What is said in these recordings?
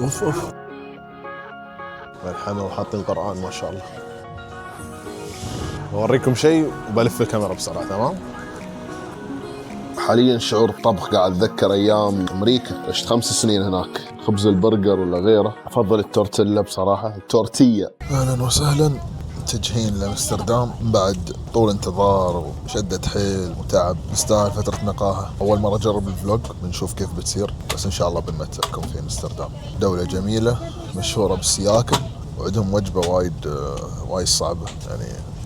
اوف اوف. الحمد وحاطين قرآن ما شاء الله. بوريكم شيء وبلف الكاميرا بسرعة. تمام. حاليا شعور الطبخ قاعد اتذكر ايام امريكا، عشت 5 سنين هناك. خبز البرجر ولا غيره، افضل التورتيلا بصراحه، التورتيه. اهلا وسهلا، متجهين لامستردام بعد طول انتظار وشدة حيل وتعب. نستاهل فترة نقاهة. أول مرة أجرب الفلوج، بنشوف كيف بتصير، بس إن شاء الله بنمتعكم في امستردام. دولة جميلة مشهورة بالسياكل، وعندهم وجبة وايد صعبة، يعني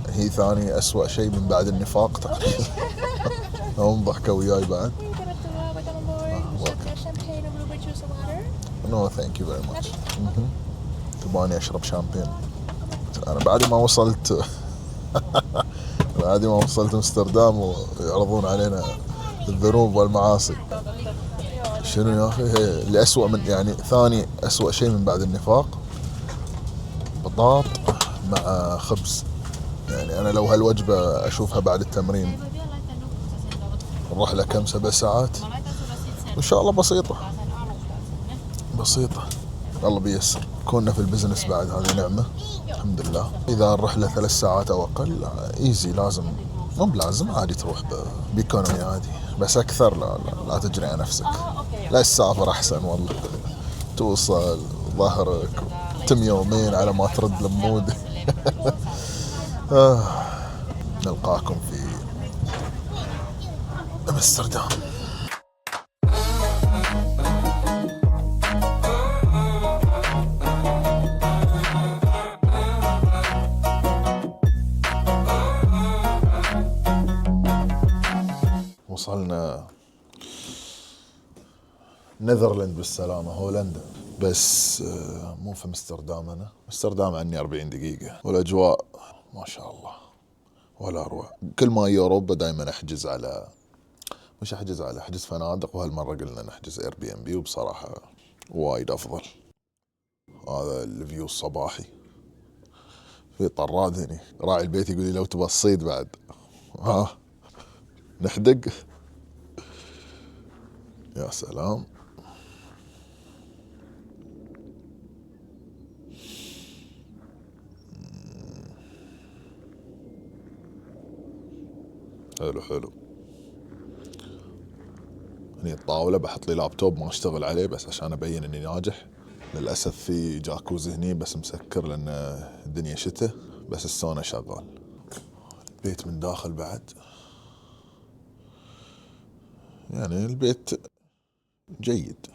هي ثاني أسوأ شيء من بعد النفاق تقريبا. هم ضحكوا وياي بعد. نو ثانك يو فيري ماتش. تبغاني أشرب شامبين؟ أنا بعد ما وصلت امستردام ويعرضون علينا الذنوب والمعاصي. شنو يا أخي؟ اللي أسوأ من، يعني ثاني أسوأ شيء من بعد النفاق، بطاط مع خبز. يعني أنا لو هالوجبة أشوفها بعد التمرين، الرحلة كم 7 ساعات إن شاء الله. بسيطة الله بيسر. كنا في البزنس بعد، هذه نعمة الحمد لله. إذا الرحلة 3 ساعات أو أقل إيزي، لازم مو بلازم، عادي تروح بإيكونومي عادي، بس أكثر لا تجري على نفسك. لا السافر أحسن والله، توصل ظهرك تم يومين على ما ترد لمود. نلقاكم في امستردام. وصلنا نذرلاند بالسلامة، هولندا. بس مو في امستردام. أنا امستردام عني 40 دقيقة، والأجواء ما شاء الله ولا أروع. كل ما أوروبا دائما أحجز فنادق، وهالمرة قلنا نحجز اير بي ام بي، وبصراحة وايد أفضل. هذا الفيو الصباحي. في طراد هني، راعي البيت يقول لي لو تبغى الصيد بعد نحدق. يا سلام. حلو. هني الطاولة بحط لي لابتوب ما اشتغل عليه بس عشان ابين اني ناجح. للأسف في جاكوزي هني بس مسكر لان الدنيا شتاء، بس السونا شغال. البيت من داخل بعد، يعني البيت جيد،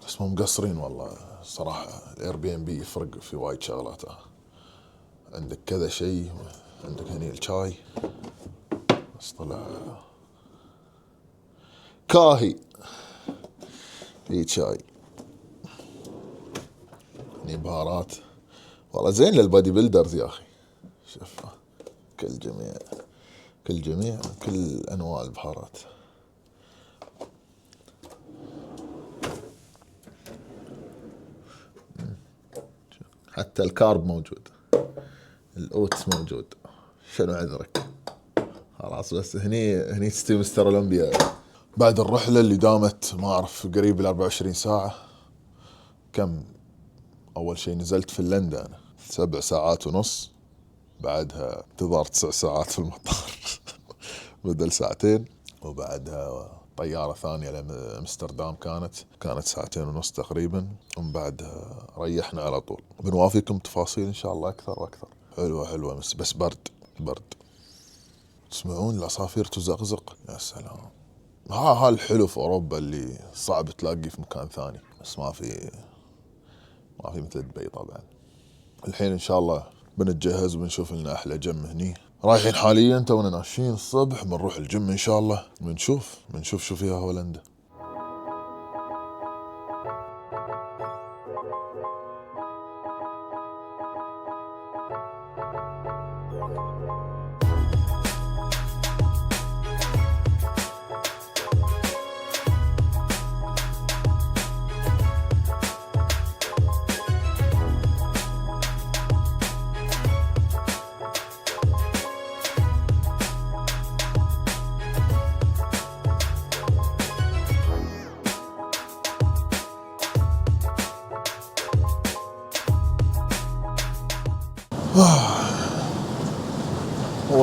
بس مو مقصرين والله صراحة. الاير بي ام بي يفرق في وايد شغلات. عندك كذا شيء، عندك هني الشاي، بس طلع كاهي. في شاي، هني بهارات. والله زين للبادي بيلدرز يا اخي. شوف كل انواع البهارات. حتى الكارب موجود، الاوتس موجود. شنو عذرك؟ خلاص بس هني تستوي مستر اولمبيا. بعد الرحلة اللي دامت ما اعرف قريب 24 ساعة. كم اول شيء نزلت فنلندا انا 7 ساعات ونص، بعدها انتظار 9 ساعات في المطار بدل ساعتين، وبعدها طيارة ثانية لأمستردام كانت 2 ساعتين ونص تقريبا، ومن بعدها ريحنا على طول. بنوافيكم تفاصيل إن شاء الله أكثر وأكثر. حلوة بس برد. تسمعون العصافير تزقزق؟ يا سلام. ها الحلو في أوروبا اللي صعب تلاقيه في مكان ثاني، بس ما في مثل دبي طبعا. الحين إن شاء الله بنتجهز وبنشوف لنا أحلى جيم هني. رايحين حاليا تونا ناشين الصبح، بنروح الجيم إن شاء الله. بنشوف شو فيها هولندا.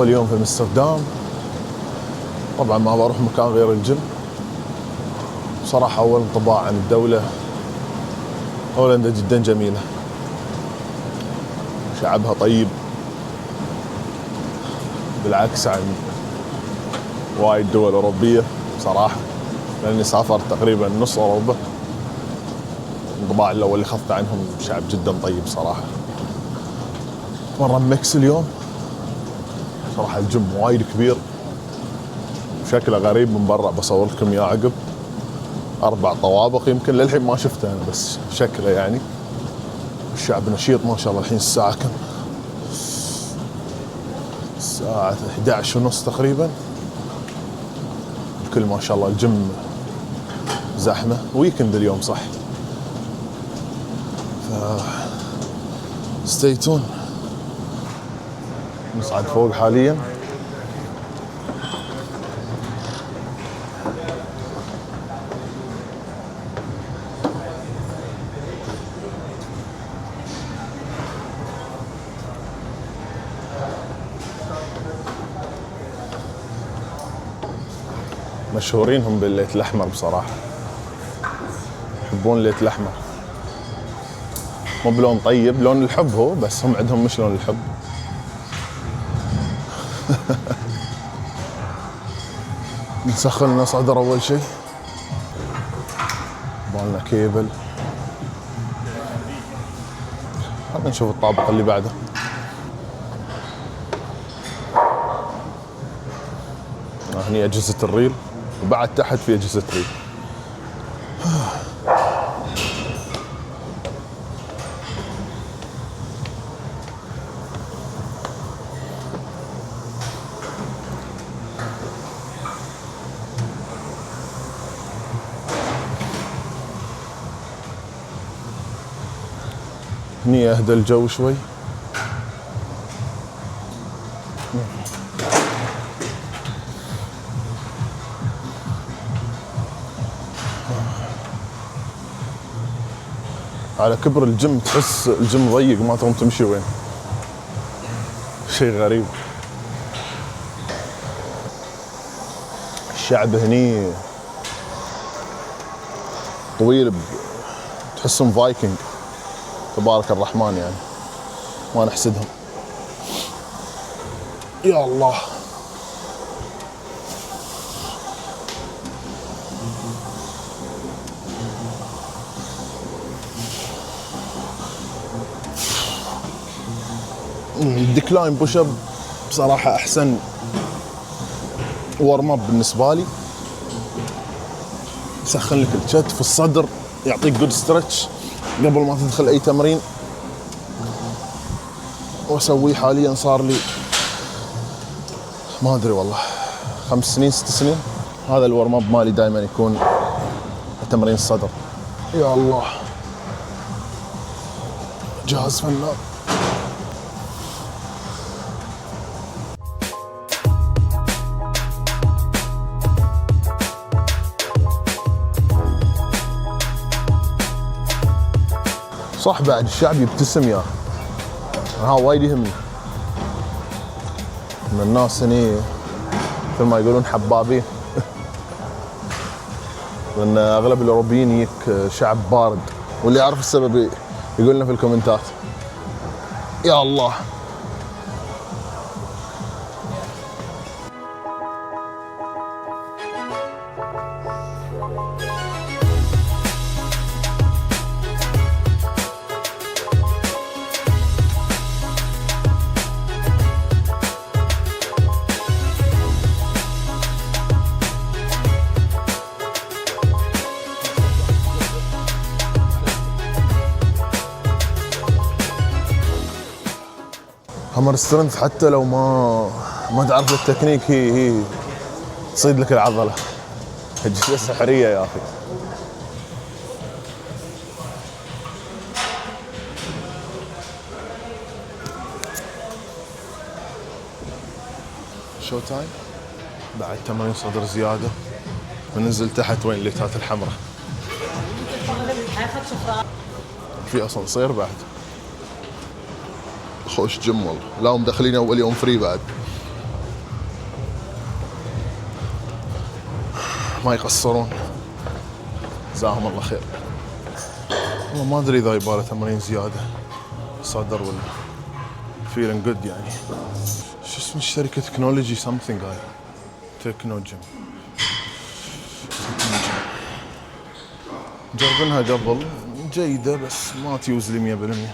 اول يوم في امستردام، طبعا ما بروح مكان غير الجيم. بصراحة اول انطباع عن الدولة، هولندا جدا جميلة، شعبها طيب بالعكس عن وايد دول أوروبية بصراحة، لأني سافرت تقريبا نص أوروبا. الانطباع الأول اللي أخذت عنهم شعب جدا طيب صراحة. مرة ميكس اليوم صراحة، الجيم وايد كبير شكله غريب من برا، بصور لكم إياه عقب. 4 طوابق يمكن، للحين ما شفته أنا بس شكله يعني. الشعب نشيط ما شاء الله. الحين الساعة كم؟ الساعة 11:30 تقريبا. الكل ما شاء الله الجيم زحمة، ويكند اليوم صح. ف ستيتون نصعد فوق حاليا. مشهورين هم بالليت الأحمر بصراحة، يحبون الليت الأحمر. مو بلون طيب، لون الحب هو، بس هم عندهم مش لون الحب. نسخن لنا صدر أول شيء، بالنا كيبل. خلنا نشوف الطابق اللي بعده. هني أجهزة الريل، وبعد تحت في أجهزة ريل. هني أهدى الجو شوي. على كبر الجيم تحس الجيم ضيق، ما تقوم تمشي وين، شيء غريب. الشعب هني طويل، تحسهم فايكنج تبارك الرحمن يعني، ما نحسدهم. يا الله، الديكلاين بوش اب بصراحة أحسن ورم اب بالنسبة لي. يسخن لك الكتف والصدر، يعطيك جود ستريتش قبل ما تدخل أي تمرين. وأسويه حاليا صار لي ما أدري والله 5 سنين 6 سنين. هذا الورم اب مالي دائما يكون تمرين الصدر. يا الله، جهاز فنان. صح، بعد الشعب يبتسم يا ها، وايد يهمني ان الناس هني مثل ما يقولون حبابين. لان اغلب الاوروبيين يجيك شعب بارد، واللي يعرف السبب يقول لنا في الكومنتات. يا الله، هامر سترينث حتى لو ما تعرف التكنيك، هي تصيد لك العضله. اجهزه سحريه يا اخي. شو تايم، بعد تمارين صدر زياده، وننزل تحت وين الليتات الحمراء. في اسانسير بعد. خوش جيم والله، لا مدخلين اول يوم فري بعد. ما يقصرون، جزاهم الله خير. والله ما ادري اذا يباله تمرين زياده صدر ولا فيلينج جود يعني. شو اسم الشركه؟ تكنولوجي سمثينج هاي، تكنوجيم. جربناها قبل، جيده بس ما تيوز لي 100%.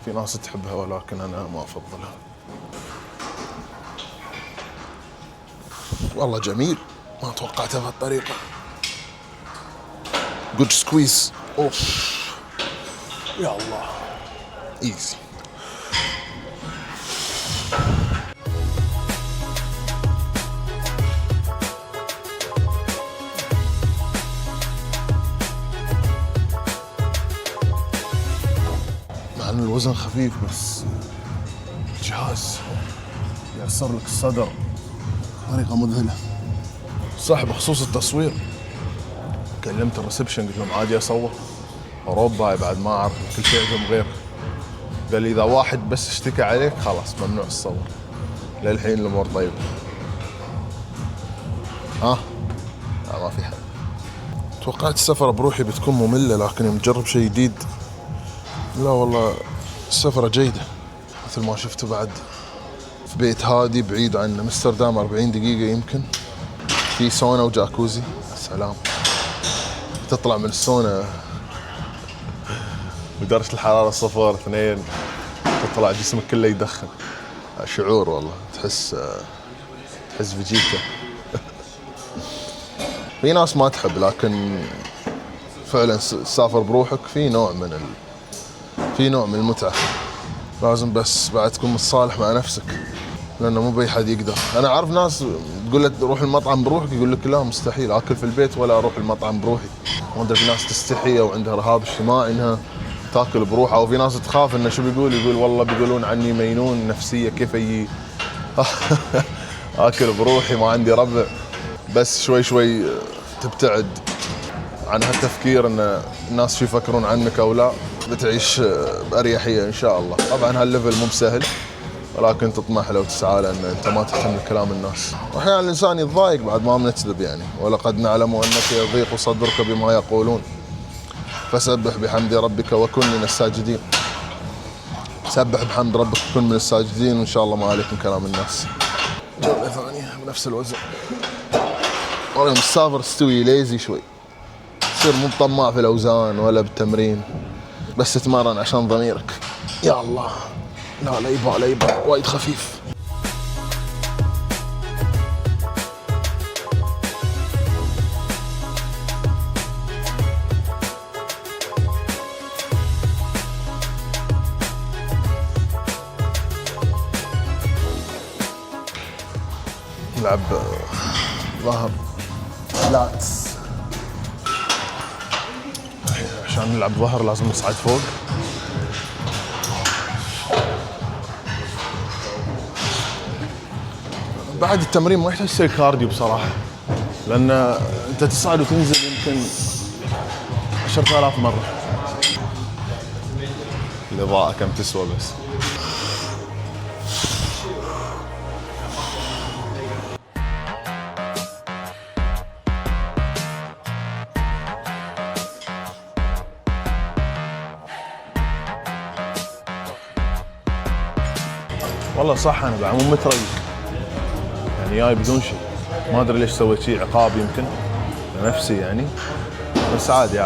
في ناس تحبها ولكن انا ما افضلها. والله جميل، ما توقعته بهالطريقه. جود سكويز. اوف يا الله، ايزي. مع ان الوزن خفيف بس الجهاز يأثر لك الصدر بطريقة مذهلة. صح، بخصوص التصوير كلمت الريسبشن قلت لهم عادي اصور؟ اوروبا بعد ما اعرف كل شيء عندهم غير. قال لي اذا واحد بس اشتكى عليك خلاص ممنوع تصور. للحين الامور طيبة. لا ما في حل. توقعت السفرة بروحي بتكون مملة، لكن يوم تجرب شيء جديد لا والله السفرة جيدة. مثل ما شفتوا بعد في بيت هادي بعيد عن امستردام 40 دقيقة يمكن، في سونا وجاكوزي. سلام. تطلع من السونا ودرجة الحرارة 0 2، تطلع جسمك كله يدخن. شعور والله تحس فيجيتا. في ناس ما تحب، لكن فعلا تسافر بروحك في نوع من المتعة. لازم بس بعد تكون متصالح مع نفسك، لانه مو باي حد يقدر. انا اعرف ناس تقول لك روح المطعم بروحك، يقول لك لا مستحيل اكل في البيت ولا اروح المطعم بروحي. ما ادري، في ناس تستحي او عندها رهاب اجتماعي انها تاكل بروحها، او في ناس تخاف انه شو يقول والله بيقولون عني مينون نفسيه كيف يجي اكل بروحي ما عندي ربع. بس شوي شوي تبتعد عن هالتفكير ان الناس شو يفكرون عنك او لا، بتعيش باريحيه ان شاء الله. طبعا هالليفل مو بسهل، ولكن تطمح له وتسعى له ان انت ما تهتم بكلام الناس. واحيانا الانسان يتضايق بعد ما بنكذب يعني. ولقد نعلم انك يضيق صدرك بما يقولون فسبح بحمد ربك وكن من الساجدين. سبح بحمد ربك وكن من الساجدين، وان شاء الله ما عليك من كلام الناس. جولة ثانية بنفس الوزن. والله مسافر استوي ليزي شوي، تصير مو طماع في الاوزان ولا بالتمرين، بس تتمرن عشان ضميرك. يا الله، لا يبا وايد خفيف. نلعب ظهر لاتس. عشان نلعب ظهر لازم نصعد فوق. بعد التمرين ما يحتاج تسوي كارديو بصراحة، لأن أنت تصعد وتنزل يمكن 10,000 مرة. الإضاءة كم تسوى بس. والله صح، أنا بعد مو متريق يعني، جاي بدون شيء. ما أدري ليش سويت شيء، عقاب يمكن لنفسي يعني، بس عادي.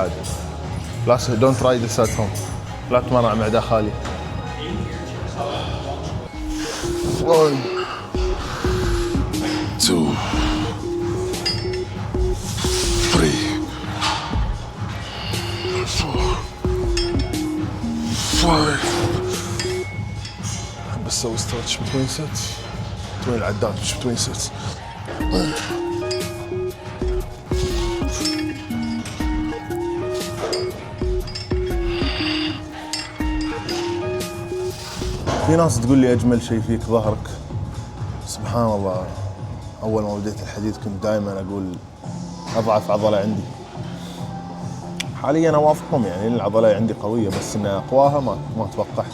لا دونت تراي ذس ات هوم. لا تمرن على معدة خالي. 1 2 3 4 5. بس سوي ستريتش بتوين سيتس، بتوين العدات مش بتوين سيتس. في ناس تقول لي اجمل شيء فيك ظهرك. سبحان الله، اول ما بديت الحديث كنت دائما اقول اضعف عضله عندي. حاليا اوافقهم يعني، العضله عندي قويه، بس ان اقواها ما توقعت.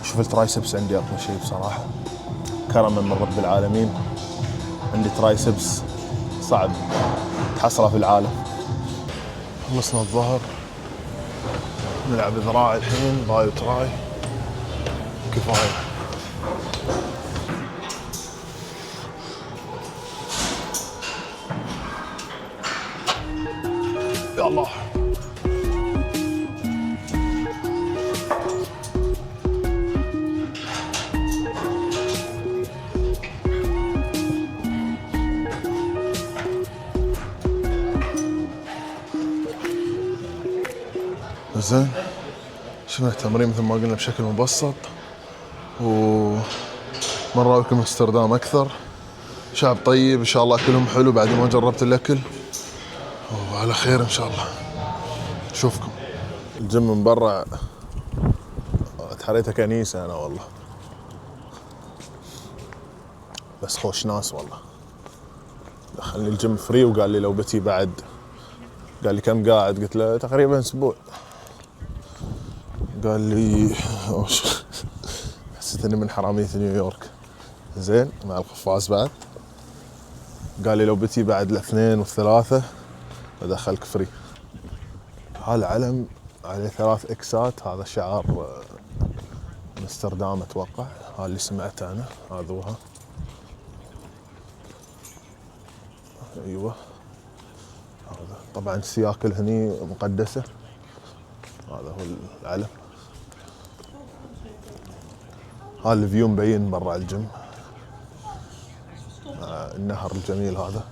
شوف الترايسبس عندي اقوى شيء بصراحه، كرما من رب العالمين. عندي ترايسبس صعب حصرة في العالم. خلصنا الظهر، نلعب ذراع الحين، باي وتراي، كفاية. يا الله. زين، شفنا التمرين مثل ما قلنا بشكل مبسط، ومن رايكم امستردام اكثر. شعب طيب ان شاء الله، اكلهم حلو بعد ما جربت الاكل، وعلى خير ان شاء الله. نشوفكم. الجيم من برا تحريته كنيسة انا والله، بس خوش ناس والله. دخلني الجيم فري وقال لي لو بتي بعد، قال لي كم قاعد؟ قلت له تقريبا اسبوع. قال لي حسيت اني من حرامية نيويورك. زين مع القفاز بعد. قال لي لو بتي بعد الاثنين والثلاثة بدخلك فري. هالعلم عليه 3 اكسات، هذا شعار امستردام اتوقع، هذا اللي سمعته انا، هذوها. ايوه هذا طبعا السياكل هني مقدسة، هذا هو العلم. هذا الفيو مبين برا الجيم، النهر الجميل هذا.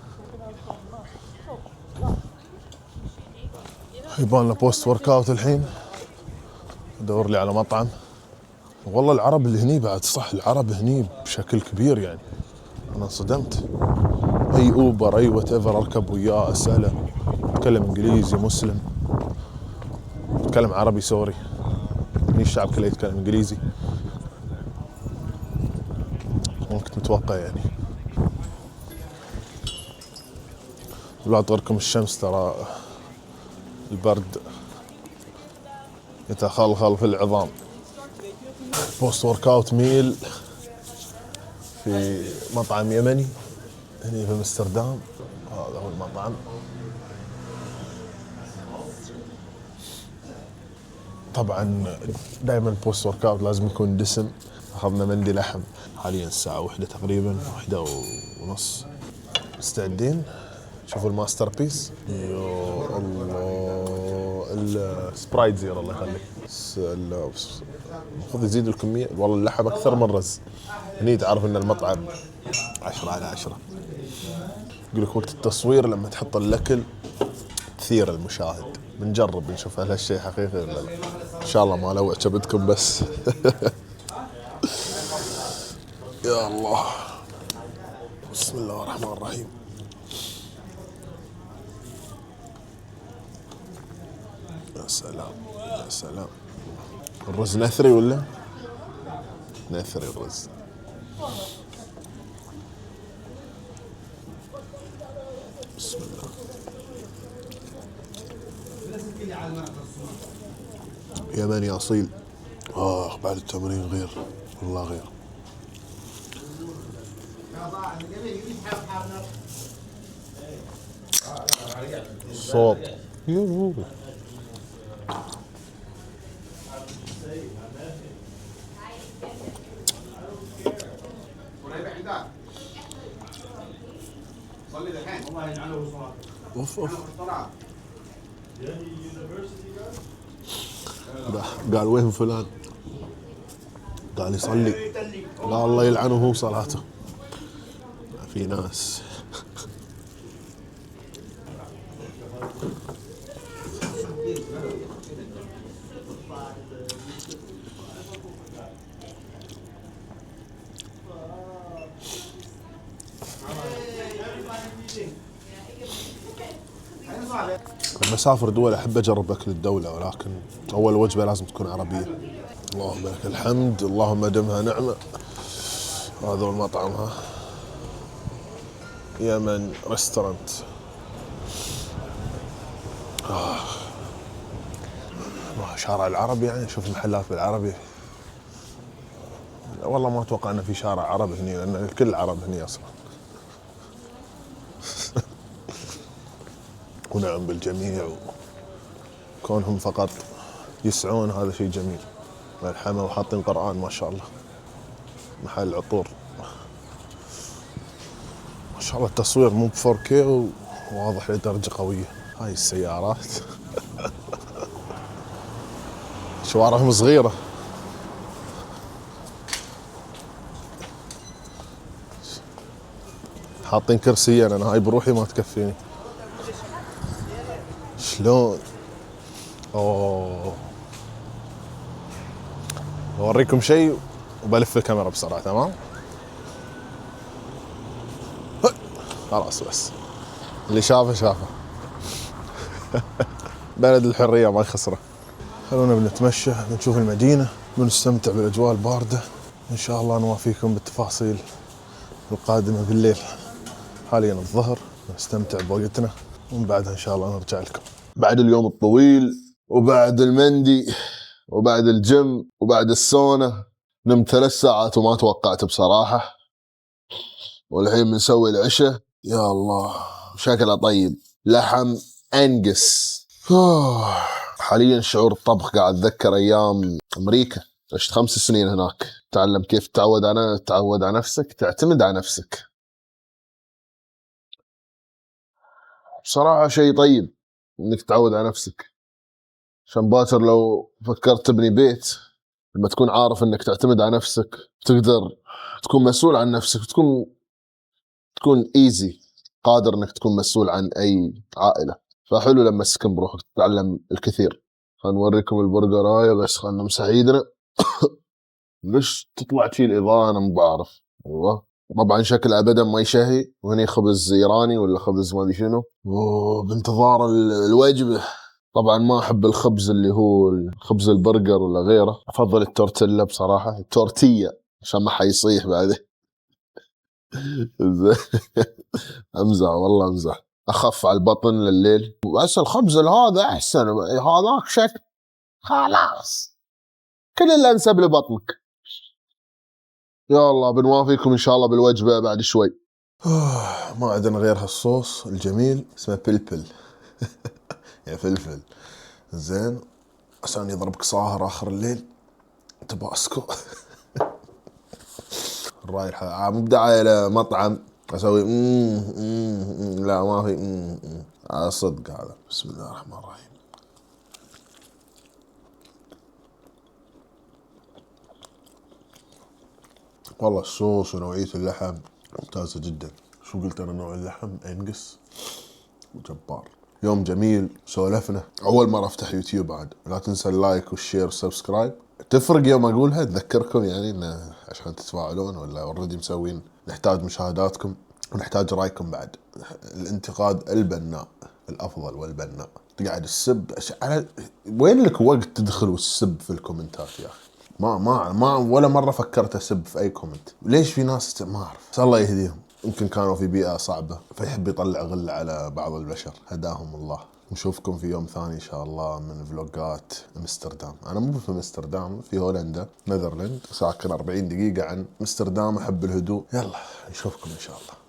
يبان له بوست ورك اوت الحين، ادور لي على مطعم. والله العرب اللي هني بعد صح، العرب هني بشكل كبير يعني، انا انصدمت. اي اوبر اي وات ايفر اركب وياه اساله، يتكلم انجليزي مسلم، يتكلم عربي سوري. هني الشعب كله يتكلم انجليزي، ما كنت متوقع يعني. لا تغركم الشمس، ترى البرد يتخلخل في العظام. بوست ورك اوت ميل في مطعم يمني هني في امستردام، هذا هو المطعم. طبعا دائما بوست ورك اوت لازم يكون دسم. اخذنا مندي لحم. حاليا الساعة 1 تقريبا، 1:30. مستعدين؟ شوفوا الماستر بيس. يا الله، السبرايت زيرو الله يخليك. المفروض يزيد الكمية، والله اللحم اكثر من رز. هني تعرف ان المطعم 10/10. يقول لك وقت التصوير لما تحط الاكل تثير المشاهد. بنجرب نشوف هل هالشيء حقيقي ولا لا. ان شاء الله ما لوع كبدكم بس. يا الله، بسم الله الرحمن الرحيم. يا سلام يا سلام. الرز نثري ولا؟ نثري الرز. بسم الله. يمني اصيل. بعد التمرين غير والله غير. صوت اوف اوف. قال وين فلان؟ قال يصلي. لا الله يلعنه هو صلاته. في ناس. لما اسافر دول احب اجرب اكل الدولة، ولكن اول وجبة لازم تكون عربية. اللهم لك الحمد، اللهم دمها نعمة. هذا المطعم، ها يمن ريستورانت. شارع العرب يعني، شوف المحلات بالعربي. والله ما اتوقع انه في شارع عرب هني، لان الكل عرب هني اصلا. ونعم بالجميع، وكونهم فقط يسعون هذا شيء جميل. ملحمة وحاطين قرآن ما شاء الله، محل عطور ما شاء الله. التصوير مو ب 4K وواضح لدرجة قوية. هاي السيارات شوارعهم صغيرة. حاطين كرسيين، انا هاي بروحي ما تكفيني. شلون؟ اوه، بوريكم شيء وبلف الكاميرا بسرعة. تمام خلاص، بس اللي شافه شافه. بلد الحرية ما يخسره. خلونا بنتمشى، بنشوف المدينة، بنستمتع بالأجواء الباردة. إن شاء الله نوافيكم بالتفاصيل القادمة بالليل. حاليا الظهر، نستمتع بوقتنا، ومن بعدها إن شاء الله نرجع لكم بعد اليوم الطويل، وبعد المندي، وبعد الجيم، وبعد السونا. نمت 3 ساعات وما توقعت بصراحة، والحين بنسوي العشاء. يا الله شكله طيب، لحم أنجس. حاليا شعور الطبخ قاعد أتذكر أيام أمريكا، عشت 5 سنين هناك. تعلم كيف تعود على نفسك، تعتمد على نفسك. بصراحة شيء طيب إنك تعود على نفسك، عشان باكر لو فكرت تبني بيت، لما تكون عارف إنك تعتمد على نفسك تقدر تكون مسؤول عن نفسك، تكون ايزي، قادر إنك تكون مسؤول عن أي عائلة. فحلو لما تسكن بروحك تتعلم الكثير. هنوريكم البرجر هاي، بس خلنا نمسح ايدنا. ليش تطلع شي الإضاءة؟ أنا مو بعرف. والله طبعا شكل أبدا ما يشهي. وهني خبز إيراني ولا خبز ما أدري شنو، وبانتظار الوجبة. طبعا ما أحب الخبز اللي هو خبز البرجر ولا غيره، أفضل التورتيلا بصراحة، التورتية عشان ما حيصيح بعده. أمزح والله أمزح، أخف على البطن لليل. بس الخبز هذا أحسن، هذاك شكل خلاص كل اللي أنسب لبطنك. يلا بنوافيكم إن شاء الله بالوجبة بعد شوي. ما عندنا غير هالصوص الجميل اسمه بلبل. يا فلفل زين، عشان يضربك صاهر آخر الليل. تباسكو. الرايحة مبدأ إلى مطعم أسوي لا ما في صدق هذا. بسم الله الرحمن الرحيم. والله الصوص ونوعية اللحم ممتازة جدا. شو قلت أنا؟ نوع اللحم أنجس وجبار. يوم جميل، سولفنا. أول مرة أفتح يوتيوب عاد. لا تنسى اللايك والشير والسبسكرايب، تفرق يوم أقولها تذكركم يعني إنه عشان تتفاعلون، ولا أوريدي مسوين. نحتاج مشاهداتكم ونحتاج رأيكم بعد. الانتقاد البناء الأفضل والبناء. تقعد السب على وين لك وقت تدخل وتسب في الكومنتات يا أخي؟ ما ولا مرة فكرت أسب في أي كومنت. ليش في ناس ما أعرف، بس الله يهديهم، يمكن كانوا في بيئة صعبة فيحب يطلع غلة على بعض البشر، هداهم الله. نشوفكم في يوم ثاني إن شاء الله من فلوقات أمستردام. أنا مو في أمستردام، في هولندا نذرلاند، ساكن 40 دقيقة عن أمستردام. أحب الهدوء. يلا نشوفكم إن شاء الله.